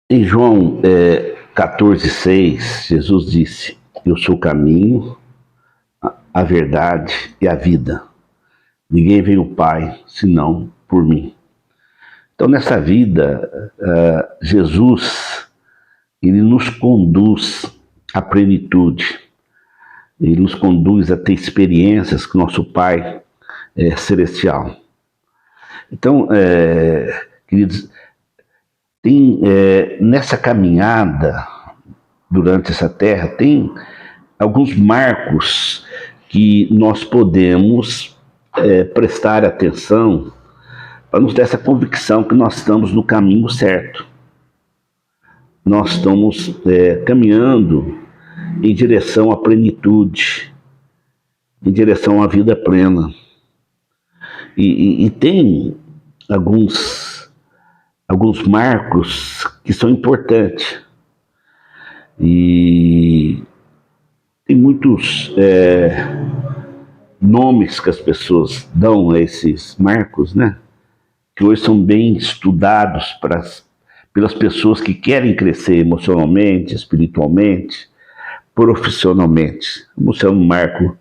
Em João 14,6, Jesus disse: Eu sou o caminho, a verdade e a vida. Ninguém vem ao Pai senão por mim. Então, nessa vida, Jesus, ele nos conduz à plenitude. Ele nos conduz a ter experiências com nosso Pai celestial. Então, queridos, tem nessa caminhada durante essa terra, tem alguns marcos que nós podemos prestar atenção para nos dar essa convicção que nós estamos no caminho certo. Nós estamos caminhando em direção à plenitude, em direção à vida plena. E tem alguns marcos que são importantes. E tem muitos nomes que as pessoas dão a esses marcos, né? Que hoje são bem estudados pelas pessoas que querem crescer emocionalmente, espiritualmente, profissionalmente. Vamos chamar um marco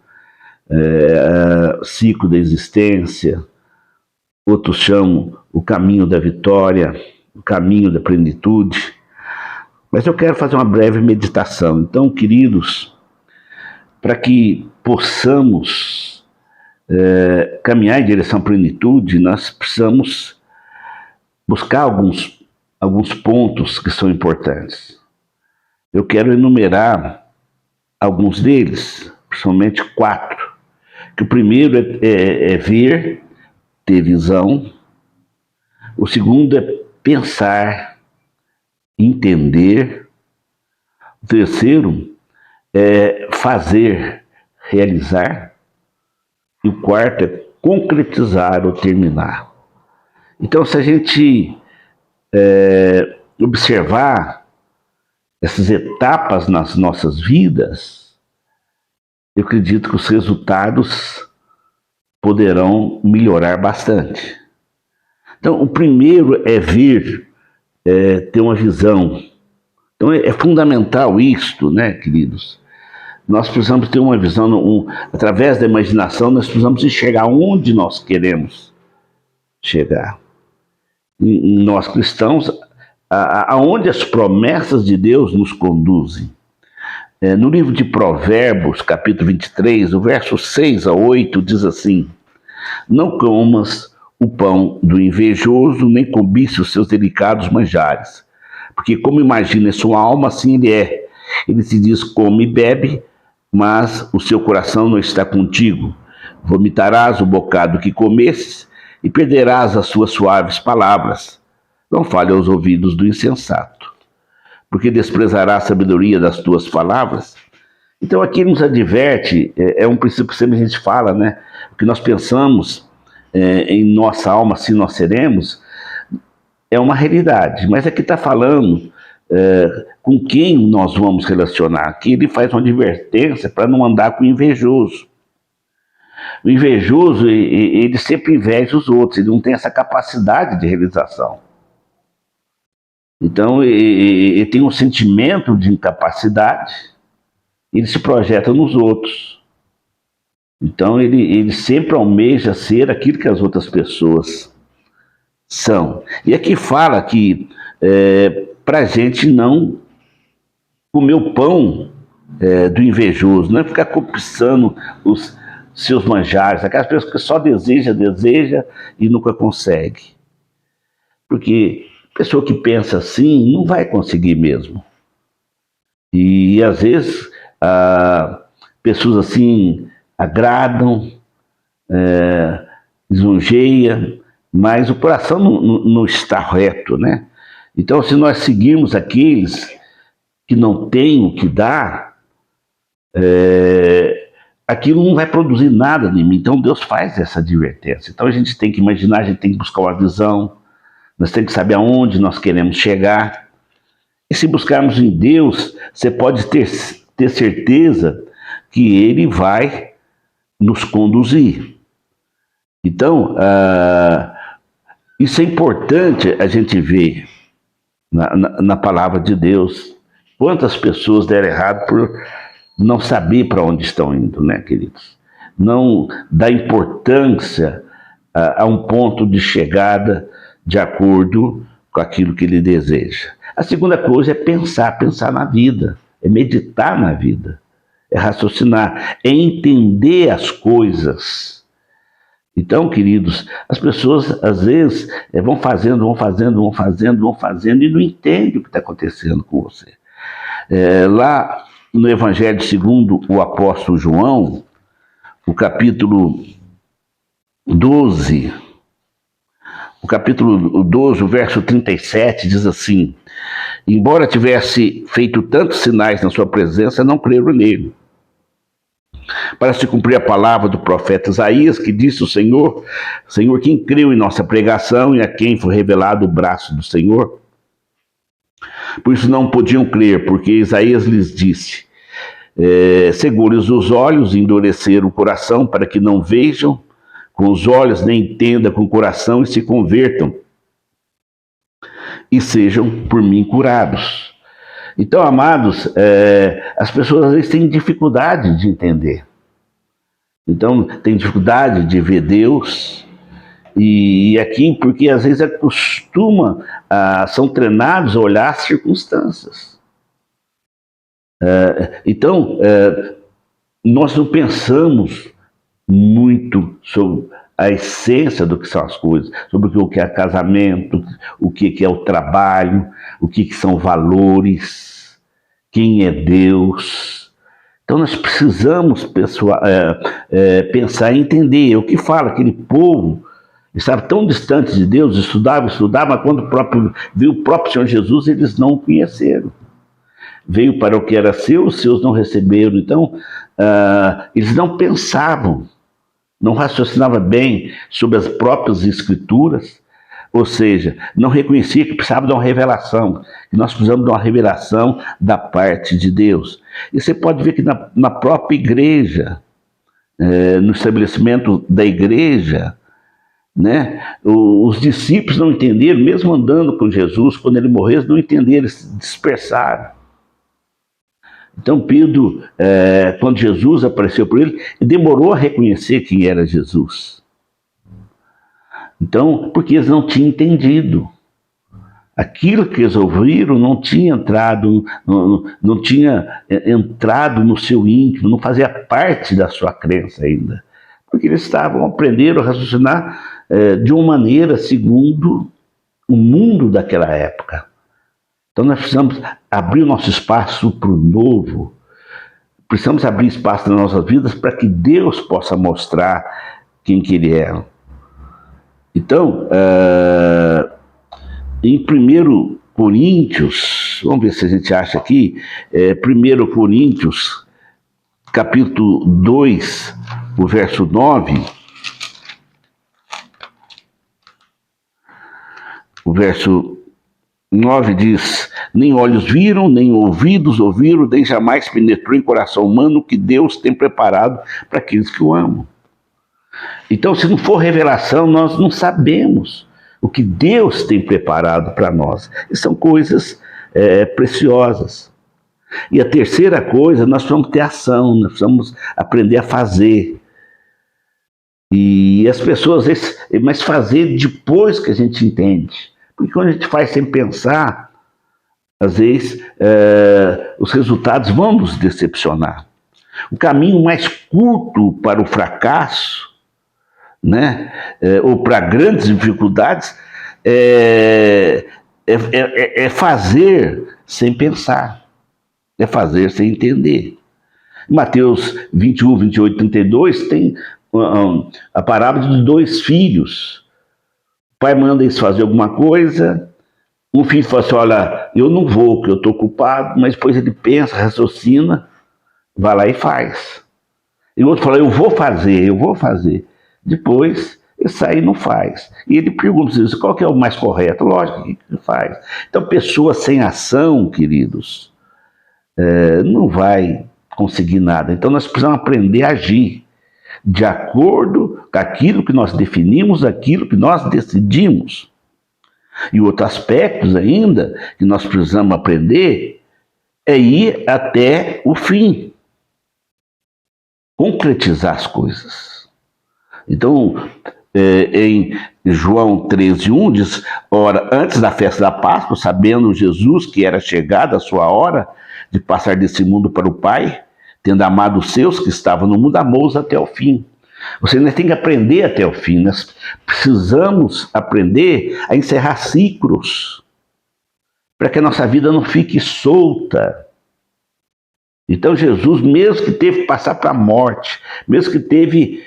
ciclo da existência, outros chamam o caminho da vitória, o caminho da plenitude. Mas eu quero fazer uma breve meditação. Então, queridos, para que possamos caminhar em direção à plenitude, nós precisamos buscar alguns pontos que são importantes. Eu quero enumerar alguns deles, principalmente 4. Que o primeiro é ver, ter visão. O segundo é pensar, entender. O terceiro é fazer, realizar. E o quarto é concretizar ou terminar. Então, se a gente observar essas etapas nas nossas vidas, eu acredito que os resultados poderão melhorar bastante. Então, o primeiro é ver, ter uma visão. Então, é fundamental isto, né, queridos? Nós precisamos ter uma visão, através da imaginação, nós precisamos enxergar onde nós queremos chegar. Nós cristãos, aonde as promessas de Deus nos conduzem. No livro de Provérbios, capítulo 23, o verso 6 a 8, diz assim: Não comas o pão do invejoso, nem cobice os seus delicados manjares, porque como imagina em sua alma, assim ele é. Ele se diz, come e bebe, mas o seu coração não está contigo. Vomitarás o bocado que comesses e perderás as suas suaves palavras. Não fale aos ouvidos do insensato, porque desprezará a sabedoria das tuas palavras. Então aqui nos adverte, é um princípio que sempre a gente fala, né? O que nós pensamos em nossa alma, se nós seremos, é uma realidade. Mas aqui está falando com quem nós vamos relacionar. Aqui ele faz uma advertência para não andar com o invejoso. O invejoso, ele sempre inveja os outros, ele não tem essa capacidade de realização. Então, ele tem um sentimento de incapacidade, ele se projeta nos outros. Então, ele sempre almeja ser aquilo que as outras pessoas são. E aqui fala que para a gente não comer o pão do invejoso, não é ficar cobiçando os seus manjares, aquelas pessoas que só deseja e nunca consegue. Porque a pessoa que pensa assim não vai conseguir mesmo. E às vezes pessoas assim agradam, lisonjeiam, mas o coração não está reto, né? Então, se nós seguirmos aqueles que não têm o que dar, aquilo não vai produzir nada em mim. Então, Deus faz essa advertência. Então, a gente tem que imaginar, a gente tem que buscar uma visão, nós temos que saber aonde nós queremos chegar. E se buscarmos em Deus, você pode ter certeza que Ele vai nos conduzir. Então, isso é importante a gente ver na palavra de Deus. Quantas pessoas deram errado por não saber para onde estão indo, né, queridos? Não dá importância a um ponto de chegada de acordo com aquilo que ele deseja. A segunda coisa é pensar na vida, é meditar na vida, é raciocinar, é entender as coisas. Então, queridos, as pessoas às vezes vão fazendo e não entendem o que está acontecendo com você. Lá no Evangelho segundo o apóstolo João, o capítulo 12, o verso 37, diz assim: embora tivesse feito tantos sinais na sua presença, não creram nele. Para se cumprir a palavra do profeta Isaías, que disse o Senhor, quem creu em nossa pregação e a quem foi revelado o braço do Senhor? Por isso não podiam crer, porque Isaías lhes disse: cegou-lhes os olhos e endureceram o coração, para que não vejam com os olhos, nem entendam com o coração e se convertam e sejam por mim curados. Então, amados, as pessoas às vezes têm dificuldade de entender. Então, tem dificuldade de ver Deus. E aqui, porque às vezes são treinados a olhar as circunstâncias. Então, nós não pensamos muito sobre a essência do que são as coisas, sobre o que é casamento, o que é o trabalho, o que são valores, quem é Deus. Então nós precisamos pensar e entender o que fala aquele povo. Estava tão distante de Deus, estudava, mas quando veio o próprio Senhor Jesus, eles não o conheceram. Veio para o que era seu, os seus não receberam. Então, eles não pensavam, não raciocinavam bem sobre as próprias escrituras, ou seja, não reconhecia que precisava de uma revelação, que nós precisamos de uma revelação da parte de Deus. E você pode ver que na própria igreja, no estabelecimento da igreja, né, os discípulos não entenderam, mesmo andando com Jesus, quando ele morreu, eles não entenderam, eles se dispersaram. Então Pedro, quando Jesus apareceu por ele, demorou a reconhecer quem era Jesus. Então, porque eles não tinham entendido. Aquilo que eles ouviram não tinha entrado, não tinha entrado no seu íntimo, não fazia parte da sua crença ainda. Porque eles aprenderam a raciocinar de uma maneira segundo o mundo daquela época. Então nós precisamos abrir o nosso espaço para o novo, precisamos abrir espaço nas nossas vidas para que Deus possa mostrar quem que Ele é. Então, em 1 Coríntios, vamos ver se a gente acha aqui, 1 Coríntios, capítulo 2, o verso 9, o verso 9 diz: nem olhos viram, nem ouvidos ouviram, nem jamais penetrou em coração humano o que Deus tem preparado para aqueles que o amam. Então, se não for revelação, nós não sabemos o que Deus tem preparado para nós. E são coisas preciosas. E a terceira coisa, nós precisamos ter ação, nós precisamos aprender a fazer. E as pessoas, mas fazer depois que a gente entende. Porque quando a gente faz sem pensar, às vezes os resultados vão nos decepcionar. O caminho mais curto para o fracasso, né, ou para grandes dificuldades, é fazer sem pensar, é fazer sem entender. Em Mateus 21, 28, 32 tem a parábola de 2 filhos. O pai manda eles fazer alguma coisa, um filho fala assim: olha, eu não vou, porque eu estou ocupado, mas depois ele pensa, raciocina, vai lá e faz. E o outro fala: eu vou fazer. Depois ele sai e não faz. E ele pergunta: qual que é o mais correto? Lógico que ele faz. Então, pessoa sem ação, queridos, não vai conseguir nada. Então nós precisamos aprender a agir de acordo com aquilo que nós definimos, aquilo que nós decidimos. E outro aspecto ainda que nós precisamos aprender é ir até o fim, concretizar as coisas. Então, em João 13:1 diz: ora, antes da festa da Páscoa, sabendo Jesus que era chegada a sua hora de passar desse mundo para o Pai, tendo amado os seus que estavam no mundo, amou-os até o fim. Você ainda tem que aprender até o fim. Nós precisamos aprender a encerrar ciclos, para que a nossa vida não fique solta. Então Jesus, mesmo que teve que passar para a morte, mesmo que teve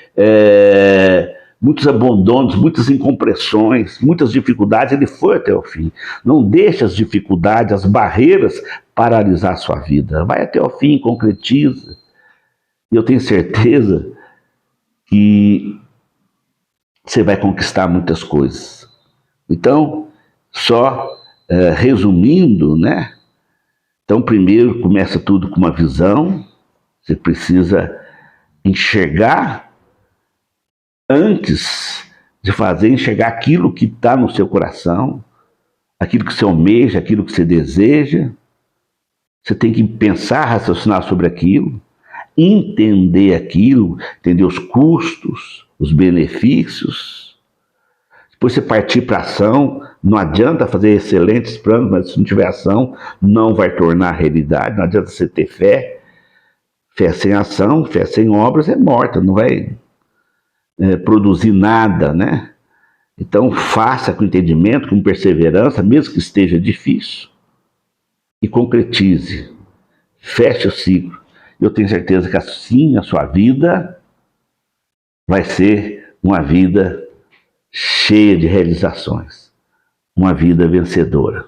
muitos abandonos, muitas incompreensões, muitas dificuldades, ele foi até o fim. Não deixe as dificuldades, as barreiras paralisar a sua vida. Vai até o fim, concretiza. E eu tenho certeza que você vai conquistar muitas coisas. Então, só resumindo, né? Então, primeiro começa tudo com uma visão. Você precisa enxergar antes de fazer, enxergar aquilo que está no seu coração, aquilo que você almeja, aquilo que você deseja. Você tem que pensar, raciocinar sobre aquilo, entender aquilo, entender os custos, os benefícios. Depois você partir para a ação. Não adianta fazer excelentes planos, mas se não tiver ação, não vai tornar realidade. Não adianta você ter fé. Fé sem ação, fé sem obras é morta, não vai produzir nada, né? Então faça com entendimento, com perseverança, mesmo que esteja difícil, e concretize. Feche o ciclo. Eu tenho certeza que assim a sua vida vai ser uma vida cheia de realizações, uma vida vencedora.